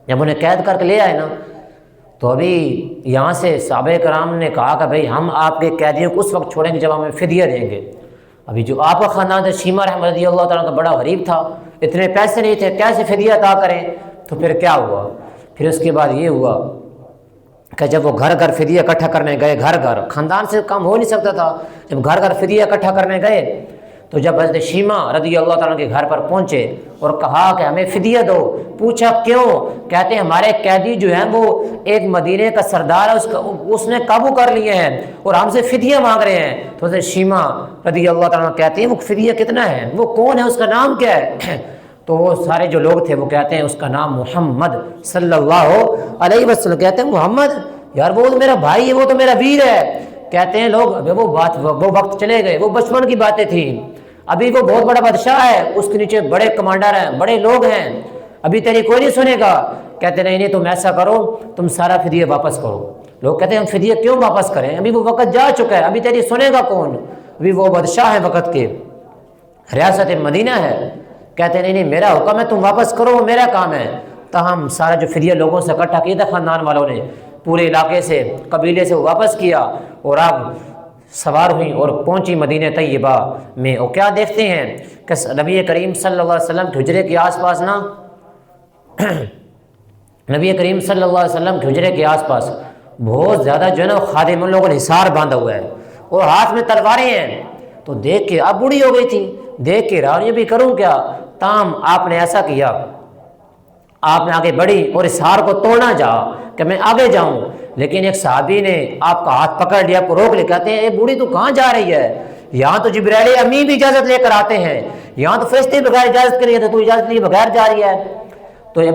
جب انہیں قید کر کے لے آئے نا، تو ابھی یہاں سے صحابہ کرام نے کہا کہ بھئی ہم آپ کے قیدیوں کو اس وقت چھوڑیں گے جب ہمیں فدیہ دیں گے۔ ابھی جو آپ کا خاندان تھا شیمہ رحمۃ رضی اللہ تعالیٰ کا بڑا غریب تھا، اتنے پیسے نہیں تھے، کیسے فدیہ ادا کریں؟ تو پھر کیا ہوا؟ پھر اس کے بعد یہ ہوا کہ جب وہ گھر گھر فدیہ اکٹھا کرنے گئے، گھر گھر، خاندان سے کم ہو نہیں سکتا تھا، جب گھر گھر فدیہ اکٹھا کرنے گئے تو جب حضرت شیمہ رضی اللہ تعالیٰ کے گھر پر پہنچے اور کہا کہ ہمیں فدیہ دو، پوچھا کیوں؟ کہتے ہیں ہمارے قیدی جو ہیں وہ ایک مدینے کا سردار ہے، اس نے قابو کر لیے ہیں اور ہم سے فدیہ مانگ رہے ہیں۔ تو حضرت شیمہ رضی اللہ تعالیٰ کہتے ہیں وہ فدیہ کتنا ہے، وہ کون ہے، اس کا نام کیا ہے؟ تو وہ سارے جو لوگ تھے وہ کہتے ہیں اس کا نام محمد صلی اللہ علیہ وسلم۔ کہتے ہیں محمد، یار وہ تو میرا بھائی ہے، وہ تو میرا ویر ہے۔ کہتے ہیں لوگ وہ وقت چلے گئے، وہ بچپن کی باتیں تھیں، ابھی وہ بہت بڑا بادشاہ ہے، اس کے نیچے بڑے کمانڈر ہیں، بڑے لوگ ہیں، ابھی تیری کوئی نہیں سنے گا۔ کہتے نہیں نہیں، تم ایسا کرو، تم سارا فدیہ واپس کرو۔ لوگ کہتے ہیں ہم فدیہ کیوں واپس کریں، ابھی وہ وقت جا چکا ہے، ابھی تیری سنے گا کون، ابھی وہ بادشاہ ہے وقت کے، ریاست مدینہ ہے۔ کہتے نہیں نہیں، میرا حکم ہے، تم واپس کرو، وہ میرا کام ہے۔ تاہم سارا جو فدیہ لوگوں سے اکٹھا کیا تھا خاندان والوں نے، پورے علاقے سے، قبیلے سے واپس کیا اور اب سوار ہوئیں اور پہنچی مدینہ طیبہ میں۔ اور کیا دیکھتے ہیں کہ نبی کریم صلی اللہ علیہ وسلم کے حجرے کے آس پاس نا نبی کریم صلی اللہ علیہ وسلم کے حجرے کے آس پاس بہت زیادہ جو ہے نا خادم ان لوگوں نے حصار باندھا ہوا ہے اور ہاتھ میں تلواریں ہیں۔ تو دیکھ کے اب بوڑھی ہو گئی تھی، دیکھ کے راہ یہ بھی کروں کیا، تاہم آپ نے ایسا کیا، آپ نے آگے بڑھی اور اس ہار کو توڑنا چاہا کہ میں آگے جاؤں، لیکن ایک صحابی نے آپ کا ہاتھ پکڑ لیا، آپ کو روک لے، کہتے ہیں اے بوڑھی تو کہاں جا رہی ہے، یہاں تو جبرائیل امین بھی اجازت لے کر آتے ہیں، یہاں تو فرشتے بغیر اجازت کے لیے تو اجازت لیے بغیر جا رہی ہے۔